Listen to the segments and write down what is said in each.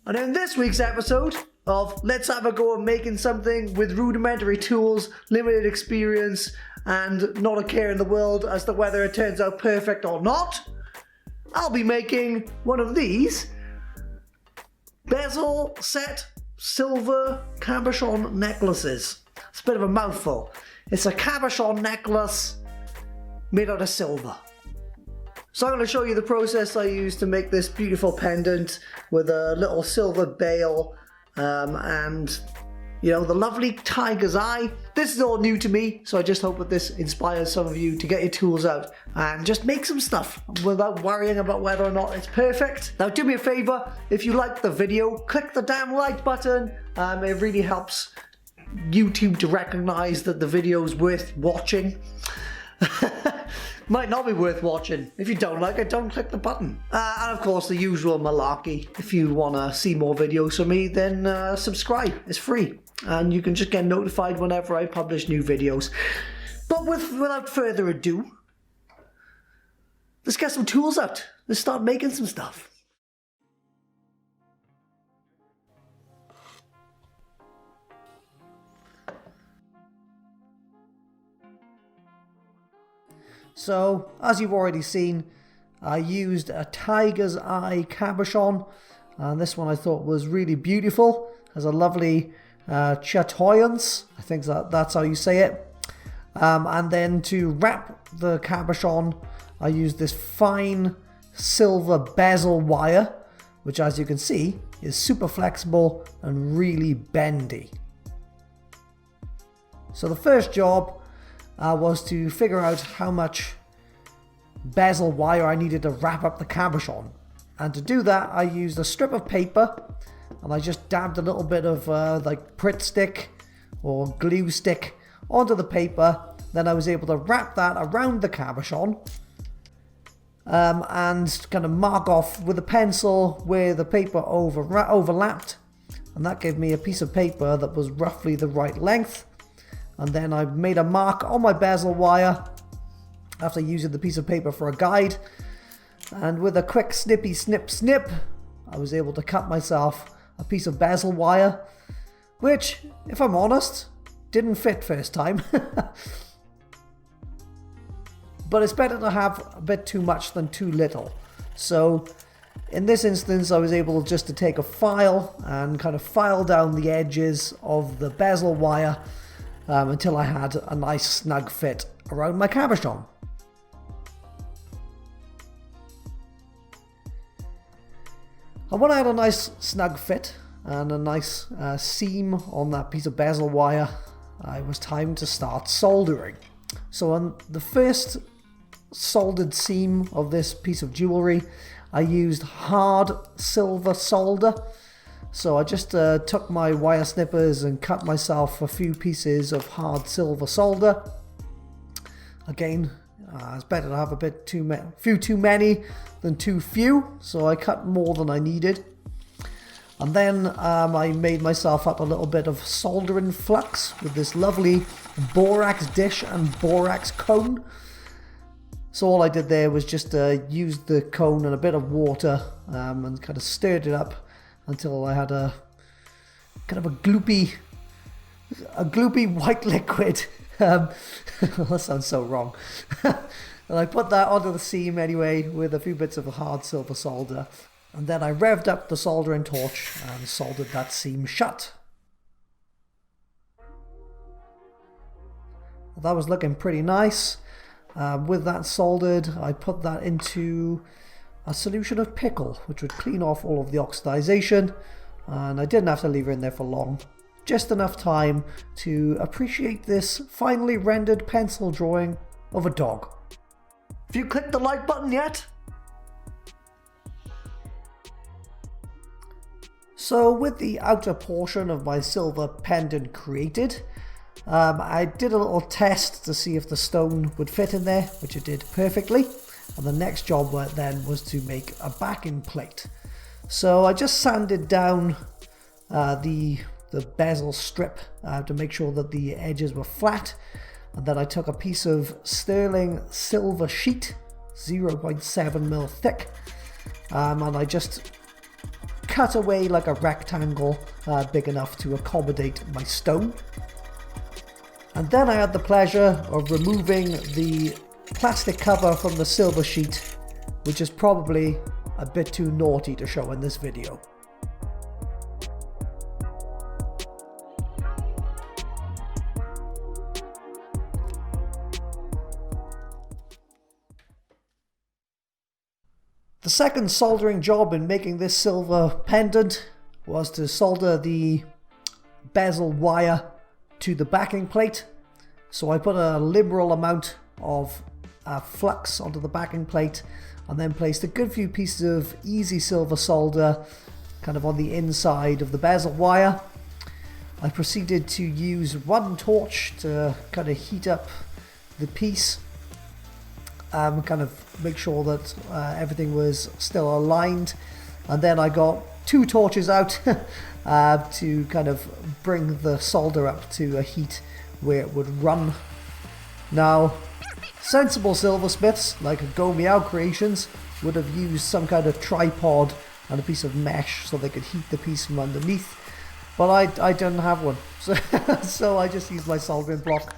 And in this week's episode of Let's Have a Go at Making Something with rudimentary tools, limited experience, and not a care in the world as to whether it turns out perfect or not, I'll be making one of these bezel set silver cabochon necklaces. It's a bit of a mouthful. It's a cabochon necklace made out of silver. So I'm going to show you the process I used to make this beautiful pendant with a little silver bail and, you know, the lovely tiger's eye. This is all new to me, so I just hope that this inspires some of you to get your tools out and just make some stuff without worrying about whether or not it's perfect. Now do me a favour, if you like the video, click the damn like button. It really helps YouTube to recognise that the video is worth watching. Might not be worth watching. If you don't like it, don't click the button. And of course the usual malarkey. If you want to see more videos from me, then subscribe. It's free. And you can just get notified whenever I publish new videos. But without further ado, let's get some tools out. Let's start making some stuff. So, as you've already seen, I used a tiger's eye cabochon, and this one I thought was really beautiful. Has a lovely chatoyance, I think that's how you say it. And then to wrap the cabochon, I used this fine silver bezel wire, which as you can see is super flexible and really bendy. So the first job was to figure out how much bezel wire I needed to wrap up the cabochon. And to do that, I used a strip of paper and I just dabbed a little bit of like Pritt stick or glue stick onto the paper. Then I was able to wrap that around the cabochon and kind of mark off with a pencil where the paper overlapped. And that gave me a piece of paper that was roughly the right length. And then I made a mark on my bezel wire after using the piece of paper for a guide. And with a quick snippy snip, I was able to cut myself a piece of bezel wire, which, if I'm honest, didn't fit first time. But it's better to have a bit too much than too little. So in this instance, I was able just to take a file and kind of file down the edges of the bezel wire until I had a nice snug fit around my cabochon. And when I had a nice snug fit and a nice seam on that piece of bezel wire, it was time to start soldering. So on the first soldered seam of this piece of jewellery, I used hard silver solder. So I just took my wire snippers and cut myself a few pieces of hard silver solder. Again, it's better to have a few too many than too few, so I cut more than I needed. And then I made myself up a little bit of soldering flux with this lovely borax dish and borax cone. So all I did there was just use the cone and a bit of water and kind of stirred it up until I had a kind of a gloopy white liquid. That sounds so wrong. And I put that onto the seam anyway with a few bits of hard silver solder. And then I revved up the soldering torch and soldered that seam shut. That was looking pretty nice. With that soldered, I put that into a solution of pickle, which would clean off all of the oxidization, and I didn't have to leave it in there for long. Just enough time to appreciate this finely rendered pencil drawing of a dog. Have you clicked the like button yet? So with the outer portion of my silver pendant created, I did a little test to see if the stone would fit in there, which it did perfectly. And the next job then was to make a backing plate. So I just sanded down the bezel strip to make sure that the edges were flat. And then I took a piece of sterling silver sheet, 0.7mm thick, and I just cut away like a rectangle big enough to accommodate my stone. And then I had the pleasure of removing the plastic cover from the silver sheet, which is probably a bit too naughty to show in this video. The second soldering job in making this silver pendant was to solder the bezel wire to the backing plate. So I put a liberal amount of flux onto the backing plate and then placed a good few pieces of easy silver solder kind of on the inside of the bezel wire. I proceeded to use one torch to kind of heat up the piece, kind of make sure that everything was still aligned, and then I got two torches out to kind of bring the solder up to a heat where it would run. Now, sensible silversmiths like Go Meow Creations would have used some kind of tripod and a piece of mesh so they could heat the piece from underneath, but I didn't have one, so I just used my soldering block.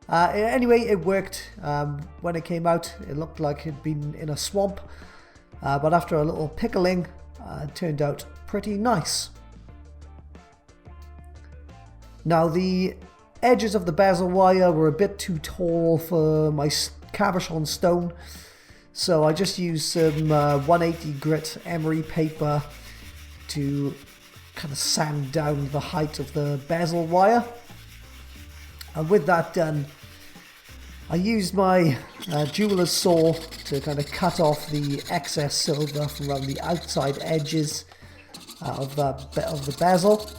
Anyway, it worked. When it came out, it looked like it'd been in a swamp, but after a little pickling, it turned out pretty nice. Now, the edges of the bezel wire were a bit too tall for my cabochon stone, so I just used some 180 grit emery paper to kind of sand down the height of the bezel wire. And with that done, I used my jeweler's saw to kind of cut off the excess silver from around the outside edges of the bezel.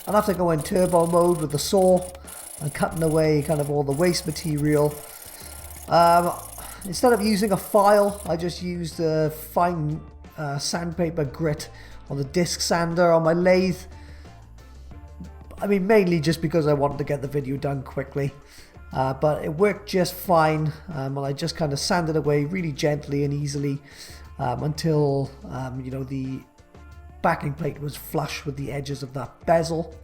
And after going turbo mode with the saw and cutting away kind of all the waste material, instead of using a file, I just used a fine sandpaper grit on the disc sander on my lathe. I mean, mainly just because I wanted to get the video done quickly, but it worked just fine, and I just kind of sanded away really gently and easily until you know, the backing plate was flush with the edges of that bezel.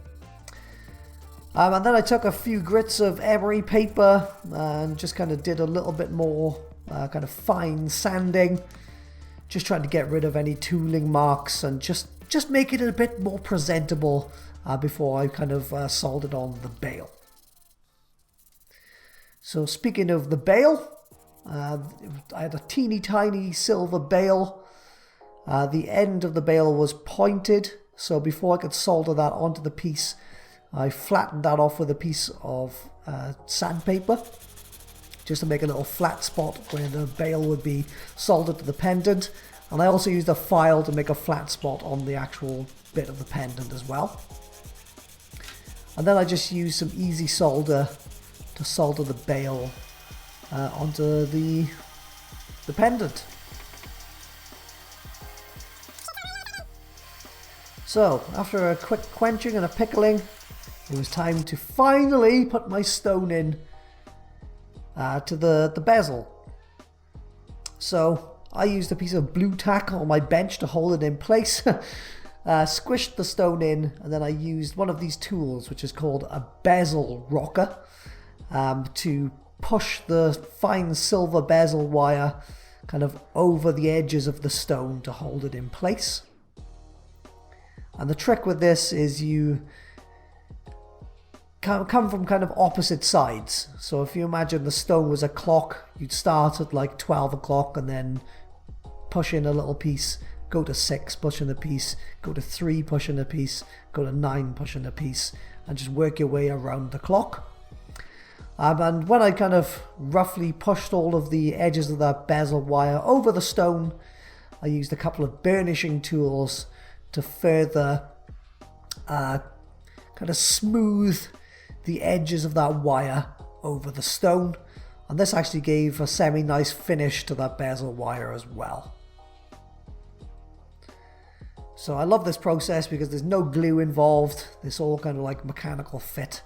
And then I took a few grits of emery paper and just kind of did a little bit more kind of fine sanding, just trying to get rid of any tooling marks and just make it a bit more presentable before I kind of soldered on the bail. So speaking of the bail, I had a teeny tiny silver bail. The end of the bail was pointed, so before I could solder that onto the piece, I flattened that off with a piece of sandpaper, just to make a little flat spot where the bail would be soldered to the pendant. And I also used a file to make a flat spot on the actual bit of the pendant as well. And then I just used some easy solder to solder the bail onto the pendant. So, after a quick quenching and a pickling, it was time to finally put my stone in to the bezel. So, I used a piece of blue tack on my bench to hold it in place, squished the stone in, and then I used one of these tools, which is called a Bezel Rocker, to push the fine silver bezel wire kind of over the edges of the stone to hold it in place. And the trick with this is you come from kind of opposite sides. So if you imagine the stone was a clock, you'd start at like 12 o'clock and then push in a little piece, go to 6, push in a piece, go to 3, push in a piece, go to 9, push in a piece, and just work your way around the clock. And when I kind of roughly pushed all of the edges of that bezel wire over the stone, I used a couple of burnishing tools to further kind of smooth the edges of that wire over the stone. And this actually gave a semi-nice finish to that bezel wire as well. So I love this process because there's no glue involved. It's all kind of like mechanical fit.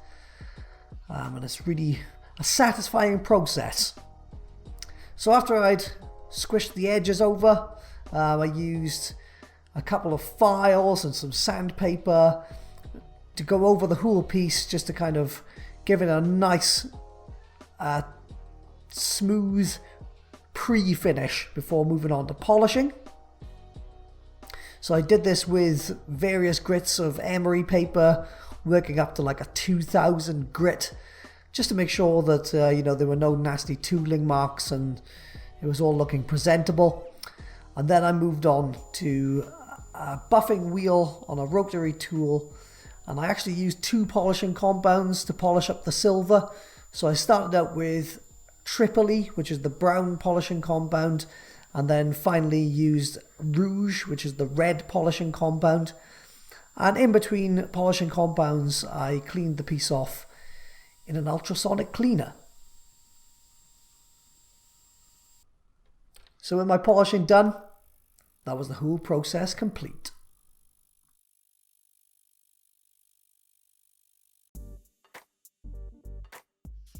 And it's really a satisfying process. So after I'd squished the edges over, I used a couple of files and some sandpaper to go over the whole piece, just to kind of give it a nice smooth pre-finish before moving on to polishing. So I did this with various grits of emery paper, working up to like a 2000 grit, just to make sure that there were no nasty tooling marks and it was all looking presentable. And then I moved on to a buffing wheel on a rotary tool, and I actually used 2 polishing compounds to polish up the silver. So I started out with Tripoli, which is the brown polishing compound, and then finally used Rouge, which is the red polishing compound. And in between polishing compounds, I cleaned the piece off in an ultrasonic cleaner. So with my polishing done, that was the whole process complete.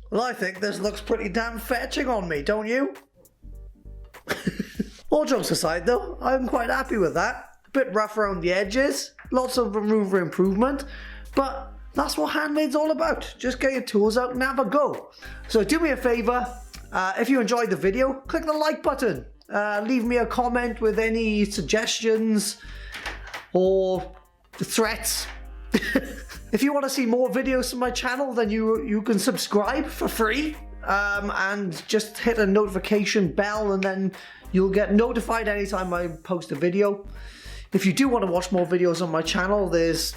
Well, I think this looks pretty damn fetching on me, don't you? All jokes aside though, I'm quite happy with that. A bit rough around the edges, lots of room for improvement, but that's what handmade's all about. Just get your tools out and have a go. So do me a favour, if you enjoyed the video, click the like button. Leave me a comment with any suggestions or threats. If you want to see more videos from my channel, then you can subscribe for free, and just hit a notification bell, and then you'll get notified anytime I post a video. If you do want to watch more videos on my channel, there's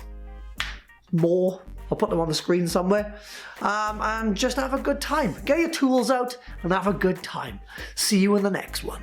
more. I'll put them on the screen somewhere. And just have a good time. Get your tools out and have a good time. See you in the next one.